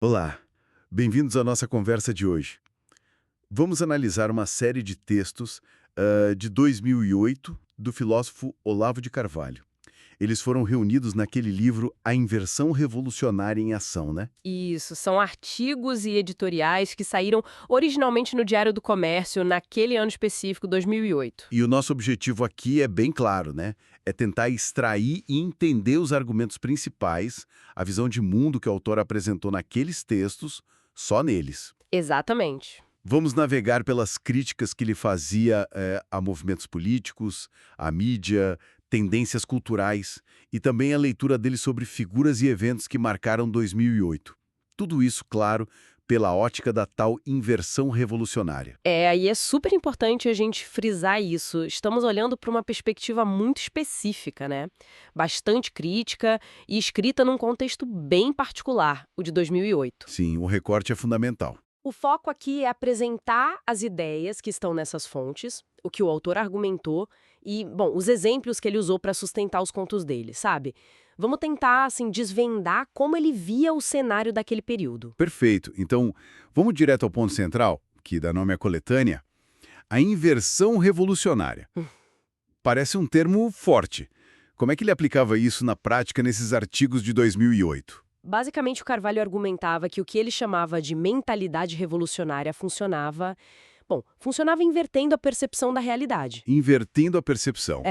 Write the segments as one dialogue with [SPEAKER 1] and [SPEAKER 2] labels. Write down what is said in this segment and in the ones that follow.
[SPEAKER 1] Olá, bem-vindos à nossa conversa de hoje. Vamos analisar uma série de textos de 2008 do filósofo Olavo de Carvalho. Eles foram reunidos naquele livro A Inversão Revolucionária em Ação, né?
[SPEAKER 2] Isso, são artigos e editoriais que saíram originalmente no Diário do Comércio naquele ano específico, 2008.
[SPEAKER 1] E o nosso objetivo aqui é bem claro, né? É tentar extrair e entender os argumentos principais, a visão de mundo que o autor apresentou naqueles textos, só neles.
[SPEAKER 2] Exatamente.
[SPEAKER 1] Vamos navegar pelas críticas que ele fazia a movimentos políticos, à mídia, tendências culturais e também a leitura dele sobre figuras e eventos que marcaram 2008. Tudo isso, claro, pela ótica da tal inversão revolucionária.
[SPEAKER 2] Aí é super importante a gente frisar isso. Estamos olhando para uma perspectiva muito específica, né? Bastante crítica e escrita num contexto bem particular, o de 2008.
[SPEAKER 1] Sim, o recorte é fundamental.
[SPEAKER 2] O foco aqui é apresentar as ideias que estão nessas fontes, o que o autor argumentou e, bom, os exemplos que ele usou para sustentar os contos dele, sabe? Vamos tentar, assim, desvendar como ele via o cenário daquele período.
[SPEAKER 1] Perfeito. Então, vamos direto ao ponto central, que dá nome à coletânea. A inversão revolucionária. Parece um termo forte. Como é que ele aplicava isso na prática nesses artigos de 2008?
[SPEAKER 2] Basicamente, o Carvalho argumentava que o que ele chamava de mentalidade revolucionária funcionava invertendo a percepção da realidade.
[SPEAKER 1] Invertendo a percepção.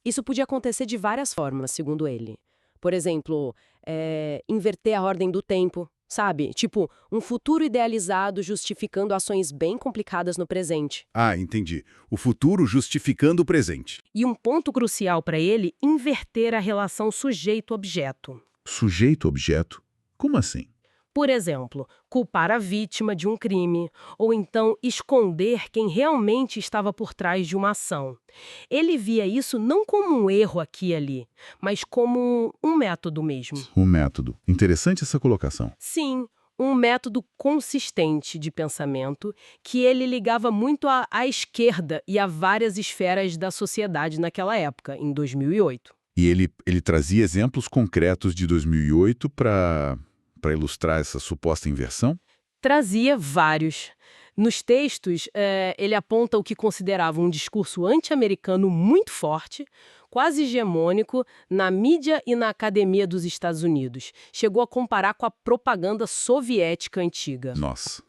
[SPEAKER 2] Isso podia acontecer de várias formas, segundo ele. Por exemplo, inverter a ordem do tempo, sabe? Tipo, um futuro idealizado justificando ações bem complicadas no presente.
[SPEAKER 1] Ah, entendi. O futuro justificando o presente.
[SPEAKER 2] E um ponto crucial para ele, inverter a relação sujeito-objeto.
[SPEAKER 1] Sujeito-objeto? Como assim?
[SPEAKER 2] Por exemplo, culpar a vítima de um crime, ou então esconder quem realmente estava por trás de uma ação. Ele via isso não como um erro aqui e ali, mas como um método mesmo.
[SPEAKER 1] Um método. Interessante essa colocação.
[SPEAKER 2] Sim, um método consistente de pensamento que ele ligava muito à esquerda e a várias esferas da sociedade naquela época, em 2008.
[SPEAKER 1] E ele trazia exemplos concretos de 2008 para ilustrar essa suposta inversão?
[SPEAKER 2] Trazia vários. Nos textos, ele aponta o que considerava um discurso anti-americano muito forte, quase hegemônico, na mídia e na academia dos Estados Unidos. Chegou a comparar com a propaganda soviética antiga.
[SPEAKER 1] Nossa.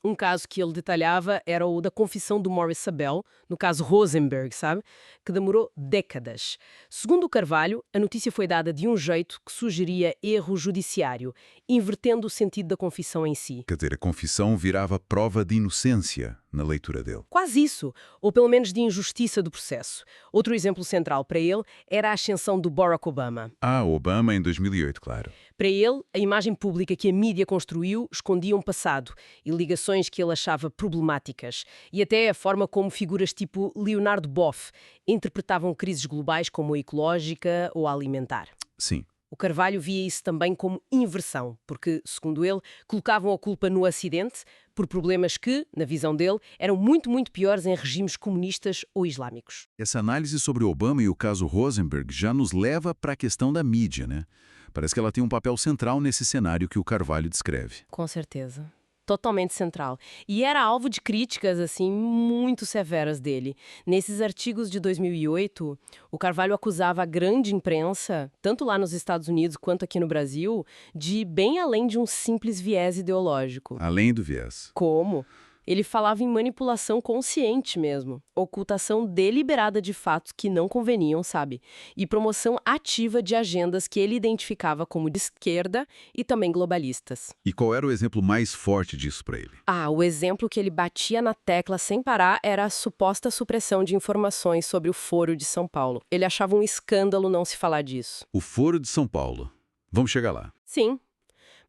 [SPEAKER 2] Um caso que ele detalhava era o da confissão do Maurice Sabel, no caso Rosenberg, sabe? Que demorou décadas. Segundo o Carvalho, a notícia foi dada de um jeito que sugeria erro judiciário, invertendo o sentido da confissão em si.
[SPEAKER 1] Quer dizer, a confissão virava prova de inocência na leitura dele.
[SPEAKER 2] Quase isso, ou pelo menos de injustiça do processo. Outro exemplo central para ele era a ascensão do Barack Obama.
[SPEAKER 1] Ah, Obama em 2008, claro.
[SPEAKER 2] Para ele, a imagem pública que a mídia construiu escondia um passado e ligações que ele achava problemáticas. E até a forma como figuras tipo Leonardo Boff interpretavam crises globais como a ecológica ou a alimentar.
[SPEAKER 1] Sim.
[SPEAKER 2] O Carvalho via isso também como inversão, porque, segundo ele, colocavam a culpa no Ocidente por problemas que, na visão dele, eram muito, muito piores em regimes comunistas ou islâmicos.
[SPEAKER 1] Essa análise sobre Obama e o caso Rosenberg já nos leva para a questão da mídia, né? Parece que ela tem um papel central nesse cenário que o Carvalho descreve.
[SPEAKER 2] Com certeza. Totalmente central. E era alvo de críticas, assim, muito severas dele. Nesses artigos de 2008, o Carvalho acusava a grande imprensa, tanto lá nos Estados Unidos quanto aqui no Brasil, de ir bem além de um simples viés ideológico.
[SPEAKER 1] Além do viés.
[SPEAKER 2] Como? Ele falava em manipulação consciente mesmo, ocultação deliberada de fatos que não conveniam, sabe? E promoção ativa de agendas que ele identificava como de esquerda e também globalistas.
[SPEAKER 1] E qual era o exemplo mais forte disso para ele?
[SPEAKER 2] O exemplo que ele batia na tecla sem parar era a suposta supressão de informações sobre o Foro de São Paulo. Ele achava um escândalo não se falar disso.
[SPEAKER 1] O Foro de São Paulo. Vamos chegar lá.
[SPEAKER 2] Sim,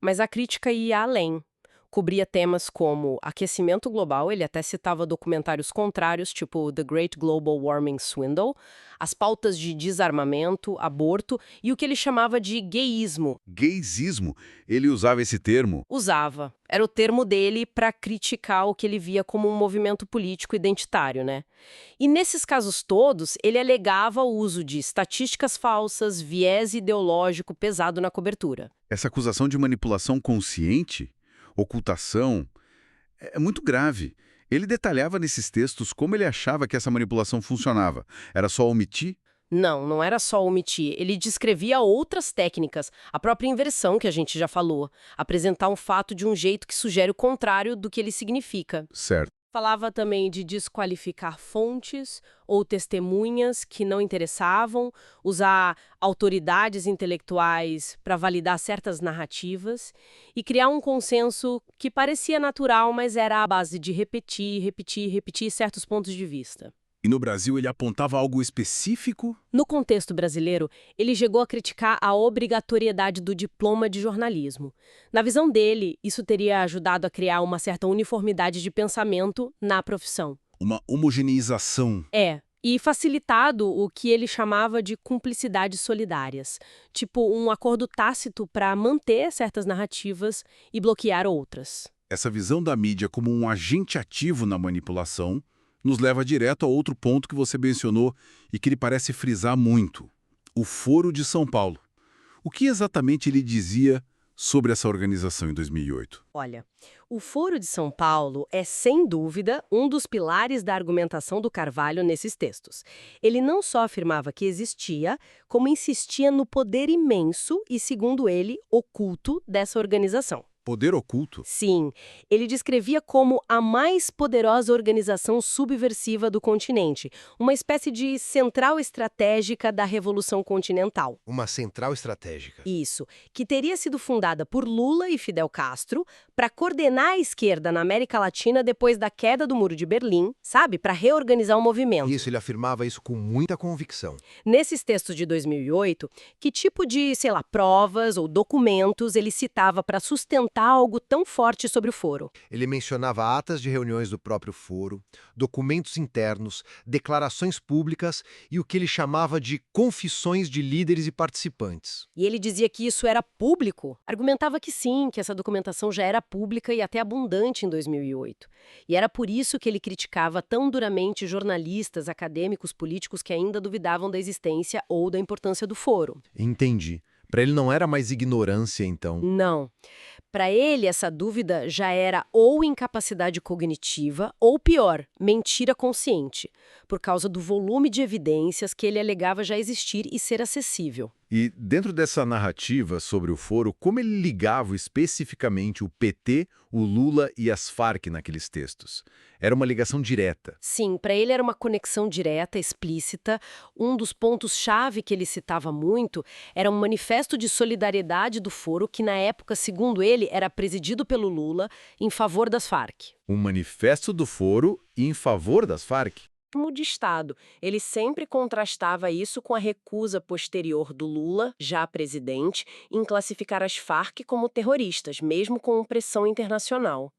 [SPEAKER 2] mas a crítica ia além. cobria temas como aquecimento global, ele até citava documentários contrários, tipo The Great Global Warming Swindle, as pautas de desarmamento, aborto e o que ele chamava de gayismo.
[SPEAKER 1] Gaysismo, ele usava esse termo.
[SPEAKER 2] Usava. Era o termo dele para criticar o que ele via como um movimento político identitário, né? E nesses casos todos, ele alegava o uso de estatísticas falsas, viés ideológico pesado na cobertura.
[SPEAKER 1] Essa acusação de manipulação consciente, ocultação, é muito grave. Ele detalhava nesses textos como ele achava que essa manipulação funcionava. Era só omitir?
[SPEAKER 2] Não, não era só omitir. Ele descrevia outras técnicas, a própria inversão que a gente já falou, apresentar um fato de um jeito que sugere o contrário do que ele significa.
[SPEAKER 1] Certo.
[SPEAKER 2] Falava também de desqualificar fontes ou testemunhas que não interessavam, usar autoridades intelectuais para validar certas narrativas e criar um consenso que parecia natural, mas era à base de repetir certos pontos de vista.
[SPEAKER 1] E no Brasil ele apontava algo específico?
[SPEAKER 2] No contexto brasileiro, ele chegou a criticar a obrigatoriedade do diploma de jornalismo. Na visão dele, isso teria ajudado a criar uma certa uniformidade de pensamento na profissão.
[SPEAKER 1] Uma homogeneização.
[SPEAKER 2] E facilitado o que ele chamava de cumplicidades solidárias, tipo um acordo tácito para manter certas narrativas e bloquear outras.
[SPEAKER 1] Essa visão da mídia como um agente ativo na manipulação nos leva direto a outro ponto que você mencionou e que ele parece frisar muito: o Foro de São Paulo. O que exatamente ele dizia sobre essa organização em 2008?
[SPEAKER 2] Olha, o Foro de São Paulo é, sem dúvida, um dos pilares da argumentação do Carvalho nesses textos. Ele não só afirmava que existia, como insistia no poder imenso e, segundo ele, oculto dessa organização.
[SPEAKER 1] Poder oculto?
[SPEAKER 2] Sim, ele descrevia como a mais poderosa organização subversiva do continente, uma espécie de central estratégica da Revolução Continental.
[SPEAKER 3] Uma central estratégica.
[SPEAKER 2] Isso, que teria sido fundada por Lula e Fidel Castro para coordenar a esquerda na América Latina depois da queda do Muro de Berlim, sabe? Para reorganizar o movimento.
[SPEAKER 3] Isso, ele afirmava isso com muita convicção.
[SPEAKER 2] Nesses textos de 2008, que tipo de, provas ou documentos ele citava para sustentar algo tão forte sobre o foro?
[SPEAKER 3] Ele mencionava atas de reuniões do próprio foro, documentos internos, declarações públicas e o que ele chamava de confissões de líderes e participantes.
[SPEAKER 2] E ele dizia que isso era público? Argumentava que sim, que essa documentação já era pública e até abundante em 2008. E era por isso que ele criticava tão duramente jornalistas, acadêmicos, políticos que ainda duvidavam da existência ou da importância do foro.
[SPEAKER 3] Entendi. Para ele não era mais ignorância, então.
[SPEAKER 2] Não. Para ele, essa dúvida já era ou incapacidade cognitiva, ou pior, mentira consciente, por causa do volume de evidências que ele alegava já existir e ser acessível.
[SPEAKER 1] E dentro dessa narrativa sobre o foro, como ele ligava especificamente o PT, o Lula e as Farc naqueles textos? Era uma ligação direta.
[SPEAKER 2] Sim, para ele era uma conexão direta, explícita. Um dos pontos-chave que ele citava muito era um manifesto de solidariedade do foro que, na época, segundo ele, era presidido pelo Lula em favor das Farc.
[SPEAKER 1] Um manifesto do foro em favor das Farc?
[SPEAKER 2] De Estado. Ele sempre contrastava isso com a recusa posterior do Lula, já presidente, em classificar as Farc como terroristas, mesmo com pressão internacional.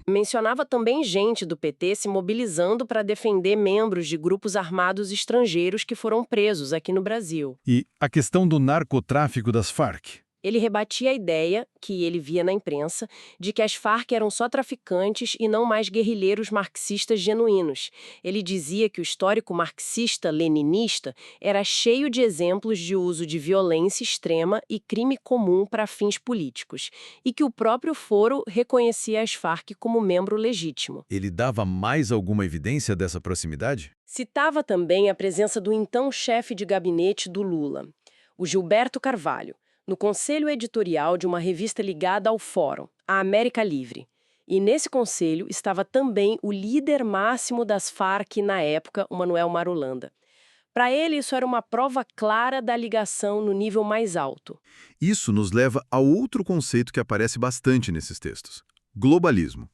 [SPEAKER 2] Mencionava também gente do PT se mobilizando para defender membros de grupos armados estrangeiros que foram presos aqui no Brasil.
[SPEAKER 1] E a questão do narcotráfico das Farc?
[SPEAKER 2] Ele rebatia a ideia, que ele via na imprensa, de que as Farc eram só traficantes e não mais guerrilheiros marxistas genuínos. Ele dizia que o histórico marxista-leninista era cheio de exemplos de uso de violência extrema e crime comum para fins políticos, e que o próprio foro reconhecia as Farc como membro legítimo.
[SPEAKER 1] Ele dava mais alguma evidência dessa proximidade?
[SPEAKER 2] Citava também a presença do então chefe de gabinete do Lula, o Gilberto Carvalho, no conselho editorial de uma revista ligada ao Fórum, a América Livre. E nesse conselho estava também o líder máximo das Farc na época, o Manuel Marulanda. Para ele, isso era uma prova clara da ligação no nível mais alto.
[SPEAKER 1] Isso nos leva a outro conceito que aparece bastante nesses textos: globalismo.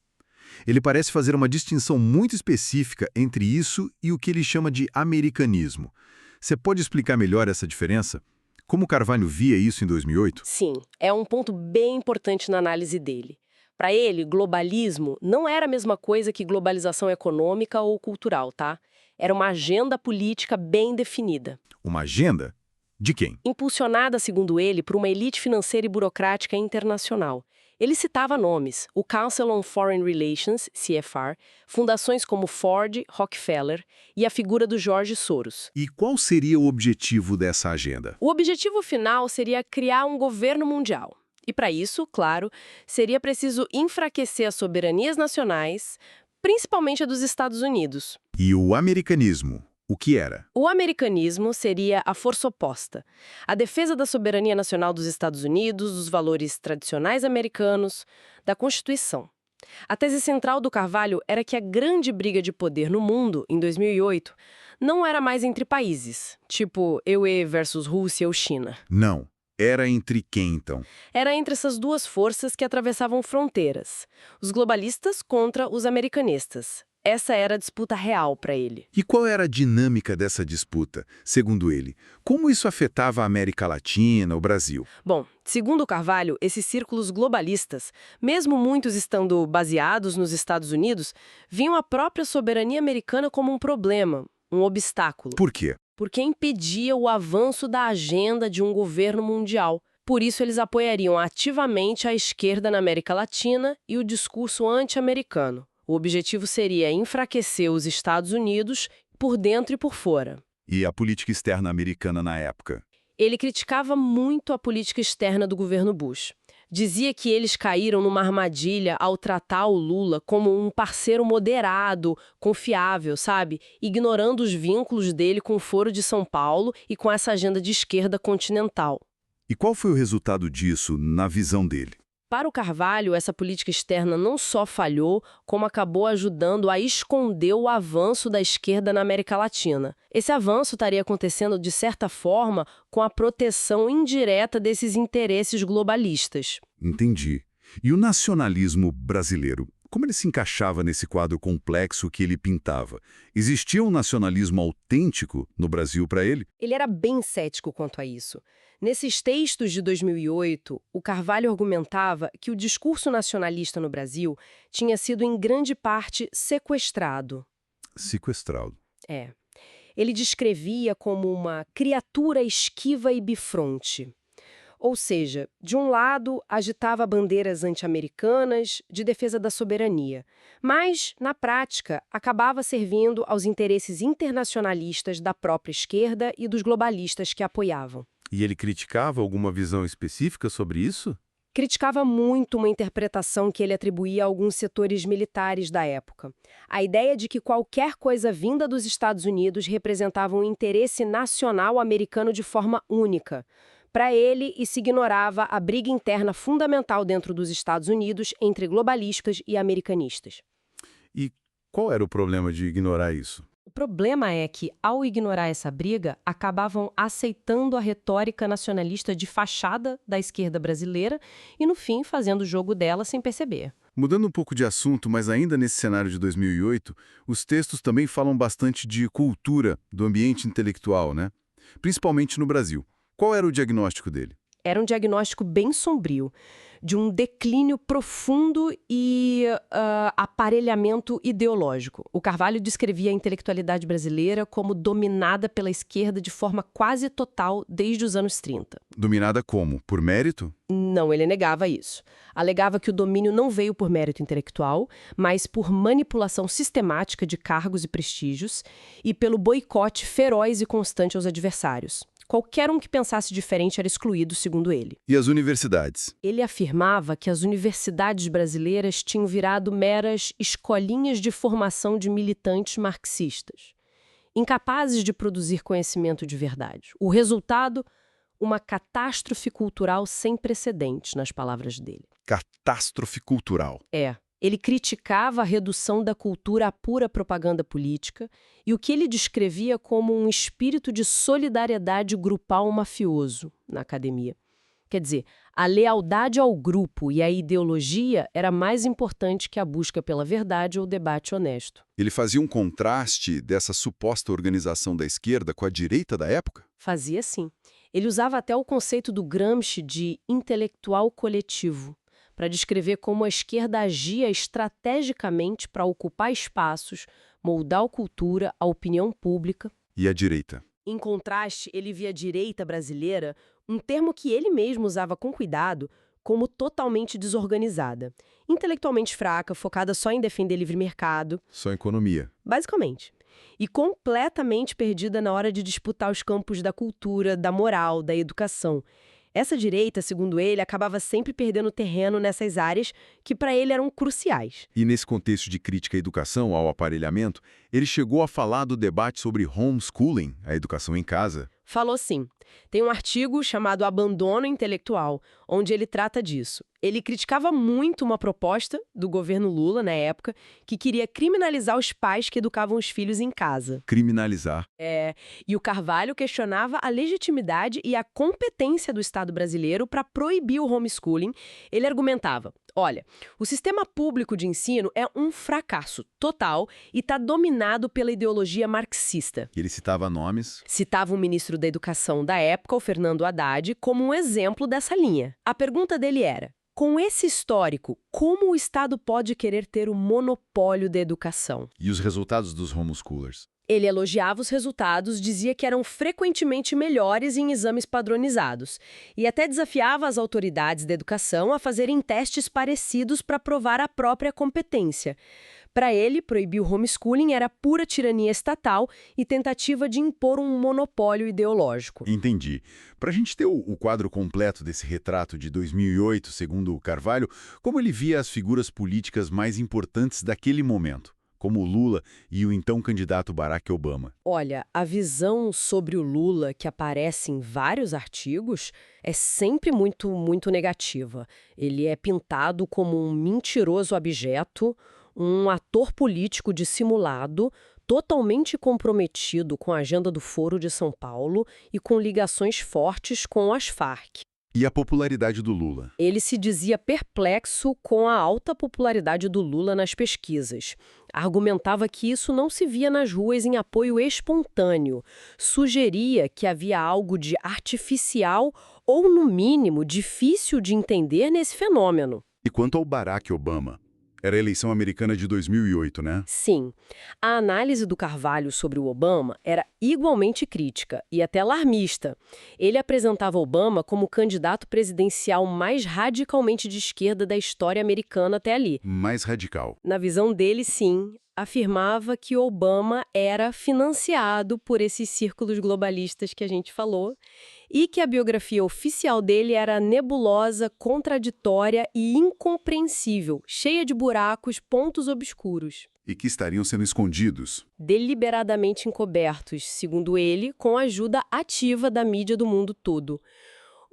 [SPEAKER 1] Ele parece fazer uma distinção muito específica entre isso e o que ele chama de americanismo. Você pode explicar melhor essa diferença? Como Carvalho via isso em 2008?
[SPEAKER 2] Sim, é um ponto bem importante na análise dele. Para ele, globalismo não era a mesma coisa que globalização econômica ou cultural, tá? Era uma agenda política bem definida.
[SPEAKER 1] Uma agenda? De quem?
[SPEAKER 2] Impulsionada, segundo ele, por uma elite financeira e burocrática internacional. Ele citava nomes: o Council on Foreign Relations, CFR, fundações como Ford, Rockefeller e a figura do George Soros.
[SPEAKER 1] E qual seria o objetivo dessa agenda?
[SPEAKER 2] O objetivo final seria criar um governo mundial. E para isso, claro, seria preciso enfraquecer as soberanias nacionais, principalmente a dos Estados Unidos.
[SPEAKER 1] E o americanismo? O que era?
[SPEAKER 2] O americanismo seria a força oposta. A defesa da soberania nacional dos Estados Unidos, dos valores tradicionais americanos, da Constituição. A tese central do Carvalho era que a grande briga de poder no mundo, em 2008, não era mais entre países, tipo UE versus Rússia ou China.
[SPEAKER 1] Não. Era entre quem, então?
[SPEAKER 2] Era entre essas duas forças que atravessavam fronteiras. Os globalistas contra os americanistas. Essa era a disputa real para ele.
[SPEAKER 1] E qual era a dinâmica dessa disputa, segundo ele? Como isso afetava a América Latina, o Brasil?
[SPEAKER 2] Bom, segundo Carvalho, esses círculos globalistas, mesmo muitos estando baseados nos Estados Unidos, viam a própria soberania americana como um problema, um obstáculo.
[SPEAKER 1] Por quê?
[SPEAKER 2] Porque impedia o avanço da agenda de um governo mundial. Por isso, eles apoiariam ativamente a esquerda na América Latina e o discurso anti-americano. O objetivo seria enfraquecer os Estados Unidos por dentro e por fora.
[SPEAKER 1] E a política externa americana na época?
[SPEAKER 2] Ele criticava muito a política externa do governo Bush. Dizia que eles caíram numa armadilha ao tratar o Lula como um parceiro moderado, confiável, sabe? Ignorando os vínculos dele com o Foro de São Paulo e com essa agenda de esquerda continental.
[SPEAKER 1] E qual foi o resultado disso na visão dele?
[SPEAKER 2] Para o Carvalho, essa política externa não só falhou, como acabou ajudando a esconder o avanço da esquerda na América Latina. Esse avanço estaria acontecendo, de certa forma, com a proteção indireta desses interesses globalistas.
[SPEAKER 1] Entendi. E o nacionalismo brasileiro? Como ele se encaixava nesse quadro complexo que ele pintava? Existia um nacionalismo autêntico no Brasil para ele?
[SPEAKER 2] Ele era bem cético quanto a isso. Nesses textos de 2008, o Carvalho argumentava que o discurso nacionalista no Brasil tinha sido, em grande parte, sequestrado.
[SPEAKER 1] Sequestrado.
[SPEAKER 2] Ele descrevia como uma criatura esquiva e bifronte. Ou seja, de um lado, agitava bandeiras anti-americanas de defesa da soberania, mas, na prática, acabava servindo aos interesses internacionalistas da própria esquerda e dos globalistas que apoiavam.
[SPEAKER 1] E ele criticava alguma visão específica sobre isso?
[SPEAKER 2] Criticava muito uma interpretação que ele atribuía a alguns setores militares da época. A ideia de que qualquer coisa vinda dos Estados Unidos representava um interesse nacional americano de forma única. Para ele, isso ignorava a briga interna fundamental dentro dos Estados Unidos entre globalistas e americanistas.
[SPEAKER 1] E qual era o problema de ignorar isso?
[SPEAKER 2] O problema é que, ao ignorar essa briga, acabavam aceitando a retórica nacionalista de fachada da esquerda brasileira e, no fim, fazendo o jogo dela sem perceber.
[SPEAKER 1] Mudando um pouco de assunto, mas ainda nesse cenário de 2008, os textos também falam bastante de cultura, do ambiente intelectual, né? Principalmente no Brasil. Qual era o diagnóstico dele?
[SPEAKER 2] Era um diagnóstico bem sombrio, de um declínio profundo e aparelhamento ideológico. O Carvalho descrevia a intelectualidade brasileira como dominada pela esquerda de forma quase total desde os anos 30.
[SPEAKER 1] Dominada como? Por mérito?
[SPEAKER 2] Não, ele negava isso. Alegava que o domínio não veio por mérito intelectual, mas por manipulação sistemática de cargos e prestígios e pelo boicote feroz e constante aos adversários. Qualquer um que pensasse diferente era excluído, segundo ele.
[SPEAKER 1] E as universidades?
[SPEAKER 2] Ele afirmava que as universidades brasileiras tinham virado meras escolinhas de formação de militantes marxistas, incapazes de produzir conhecimento de verdade. O resultado, uma catástrofe cultural sem precedentes, nas palavras dele.
[SPEAKER 1] Catástrofe cultural.
[SPEAKER 2] Ele criticava a redução da cultura à pura propaganda política e o que ele descrevia como um espírito de solidariedade grupal mafioso na academia. Quer dizer, a lealdade ao grupo e à ideologia era mais importante que a busca pela verdade ou debate honesto.
[SPEAKER 1] Ele fazia um contraste dessa suposta organização da esquerda com a direita da época?
[SPEAKER 2] Fazia sim. Ele usava até o conceito do Gramsci de intelectual coletivo, para descrever como a esquerda agia estrategicamente para ocupar espaços, moldar a cultura, a opinião pública.
[SPEAKER 1] E a direita?
[SPEAKER 2] Em contraste, ele via a direita brasileira, um termo que ele mesmo usava com cuidado, como totalmente desorganizada, intelectualmente fraca, focada só em defender livre mercado,
[SPEAKER 1] Só economia.
[SPEAKER 2] basicamente, e completamente perdida na hora de disputar os campos da cultura, da moral, da educação. Essa direita, segundo ele, acabava sempre perdendo terreno nessas áreas que para ele eram cruciais.
[SPEAKER 1] E nesse contexto de crítica à educação, ao aparelhamento, ele chegou a falar do debate sobre homeschooling, a educação em casa.
[SPEAKER 2] Falou sim. Tem um artigo chamado Abandono Intelectual, onde ele trata disso. Ele criticava muito uma proposta do governo Lula, na época, que queria criminalizar os pais que educavam os filhos em casa.
[SPEAKER 1] Criminalizar.
[SPEAKER 2] E o Carvalho questionava a legitimidade e a competência do Estado brasileiro para proibir o homeschooling. Ele argumentava: olha, o sistema público de ensino é um fracasso total e está dominado pela ideologia marxista.
[SPEAKER 1] Ele citava nomes.
[SPEAKER 2] Citava o ministro da Educação da época, o Fernando Haddad, como um exemplo dessa linha. A pergunta dele era: com esse histórico, como o Estado pode querer ter o monopólio da educação?
[SPEAKER 1] E os resultados dos homeschoolers?
[SPEAKER 2] Ele elogiava os resultados, dizia que eram frequentemente melhores em exames padronizados e até desafiava as autoridades da educação a fazerem testes parecidos para provar a própria competência. Para ele, proibir o homeschooling era pura tirania estatal e tentativa de impor um monopólio ideológico.
[SPEAKER 1] Entendi. Para a gente ter o quadro completo desse retrato de 2008, segundo o Carvalho, como ele via as figuras políticas mais importantes daquele momento, como o Lula e o então candidato Barack Obama?
[SPEAKER 2] Olha, a visão sobre o Lula, que aparece em vários artigos, é sempre muito negativa. Ele é pintado como um mentiroso abjeto, um ator político dissimulado, totalmente comprometido com a agenda do Foro de São Paulo e com ligações fortes com as Farc.
[SPEAKER 1] E a popularidade do Lula?
[SPEAKER 2] Ele se dizia perplexo com a alta popularidade do Lula nas pesquisas. Argumentava que isso não se via nas ruas em apoio espontâneo. Sugeria que havia algo de artificial ou, no mínimo, difícil de entender nesse fenômeno.
[SPEAKER 1] E quanto ao Barack Obama? Era a eleição americana de 2008, né?
[SPEAKER 2] Sim, a análise do Carvalho sobre o Obama era igualmente crítica e até alarmista. Ele apresentava Obama como o candidato presidencial mais radicalmente de esquerda da história americana até ali.
[SPEAKER 1] Mais radical.
[SPEAKER 2] Na visão dele, sim, afirmava que Obama era financiado por esses círculos globalistas que a gente falou e que a biografia oficial dele era nebulosa, contraditória e incompreensível, cheia de buracos, pontos obscuros.
[SPEAKER 1] E que estariam sendo escondidos.
[SPEAKER 2] Deliberadamente encobertos, segundo ele, com a ajuda ativa da mídia do mundo todo.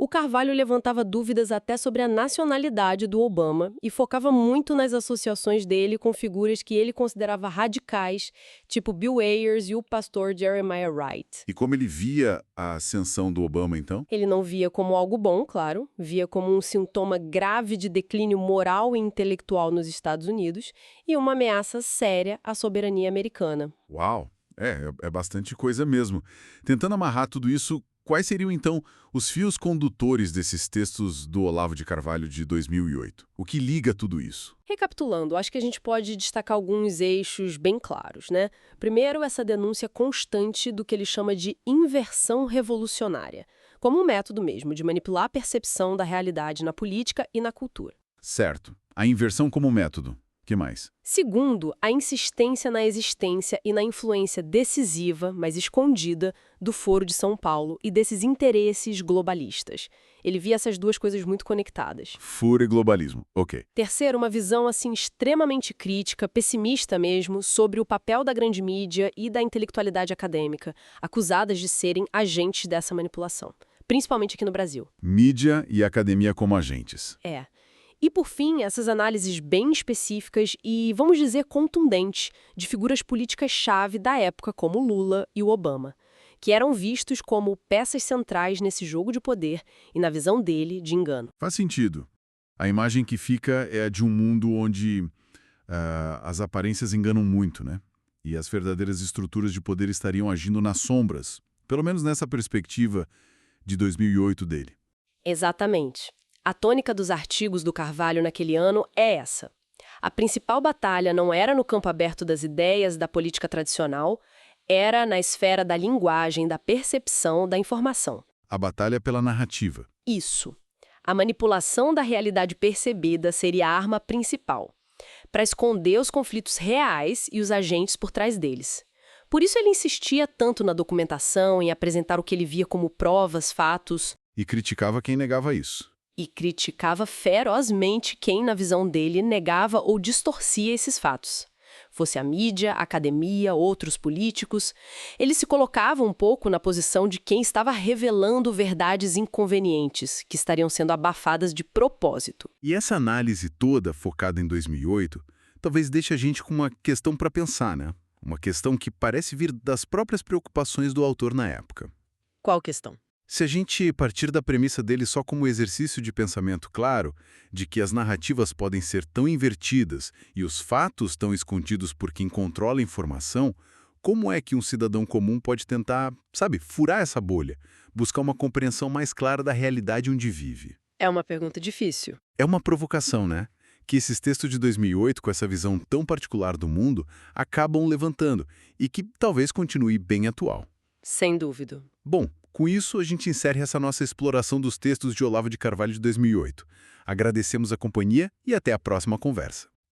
[SPEAKER 2] O Carvalho levantava dúvidas até sobre a nacionalidade do Obama e focava muito nas associações dele com figuras que ele considerava radicais, tipo Bill Ayers e o pastor Jeremiah Wright.
[SPEAKER 1] E como ele via a ascensão do Obama, então?
[SPEAKER 2] Ele não via como algo bom, claro, via como um sintoma grave de declínio moral e intelectual nos Estados Unidos e uma ameaça séria à soberania americana.
[SPEAKER 1] Uau! É bastante coisa mesmo. Tentando amarrar tudo isso, quais seriam, então, os fios condutores desses textos do Olavo de Carvalho de 2008? O que liga tudo isso?
[SPEAKER 2] Recapitulando, acho que a gente pode destacar alguns eixos bem claros, né? Primeiro, essa denúncia constante do que ele chama de inversão revolucionária, como um método mesmo de manipular a percepção da realidade na política e na cultura.
[SPEAKER 1] Certo. A inversão como método. Que mais?
[SPEAKER 2] Segundo, a insistência na existência e na influência decisiva, mas escondida, do Foro de São Paulo e desses interesses globalistas. Ele via essas duas coisas muito conectadas.
[SPEAKER 1] Furo e globalismo. Ok.
[SPEAKER 2] Terceiro, uma visão assim extremamente crítica, pessimista mesmo, sobre o papel da grande mídia e da intelectualidade acadêmica, acusadas de serem agentes dessa manipulação, principalmente aqui no Brasil.
[SPEAKER 1] Mídia e academia como agentes.
[SPEAKER 2] E, por fim, essas análises bem específicas e, vamos dizer, contundentes de figuras políticas-chave da época, como Lula e o Obama, que eram vistos como peças centrais nesse jogo de poder e, na visão dele, de engano.
[SPEAKER 1] Faz sentido. A imagem que fica é a de um mundo onde as aparências enganam muito, né? E as verdadeiras estruturas de poder estariam agindo nas sombras, pelo menos nessa perspectiva de 2008 dele.
[SPEAKER 2] Exatamente. A tônica dos artigos do Carvalho naquele ano é essa. A principal batalha não era no campo aberto das ideias da política tradicional, era na esfera da linguagem, da percepção, da informação.
[SPEAKER 1] A batalha pela narrativa.
[SPEAKER 2] Isso. A manipulação da realidade percebida seria a arma principal, para esconder os conflitos reais e os agentes por trás deles. Por isso ele insistia tanto na documentação, em apresentar o que ele via como provas, fatos.
[SPEAKER 1] E criticava quem negava isso.
[SPEAKER 2] E criticava ferozmente quem, na visão dele, negava ou distorcia esses fatos. Fosse a mídia, a academia, outros políticos. Ele se colocava um pouco na posição de quem estava revelando verdades inconvenientes, que estariam sendo abafadas de propósito.
[SPEAKER 1] E essa análise toda, focada em 2008, talvez deixe a gente com uma questão para pensar, né? Uma questão que parece vir das próprias preocupações do autor na época.
[SPEAKER 2] Qual questão?
[SPEAKER 1] Se a gente partir da premissa dele só como exercício de pensamento claro, de que as narrativas podem ser tão invertidas e os fatos tão escondidos por quem controla a informação, como é que um cidadão comum pode tentar, furar essa bolha, buscar uma compreensão mais clara da realidade onde vive?
[SPEAKER 2] É uma pergunta difícil.
[SPEAKER 1] É uma provocação, né? Que esses textos de 2008, com essa visão tão particular do mundo, acabam levantando e que talvez continue bem atual.
[SPEAKER 2] Sem dúvida.
[SPEAKER 1] Bom, com isso, a gente encerra essa nossa exploração dos textos de Olavo de Carvalho de 2008. Agradecemos a companhia e até a próxima conversa.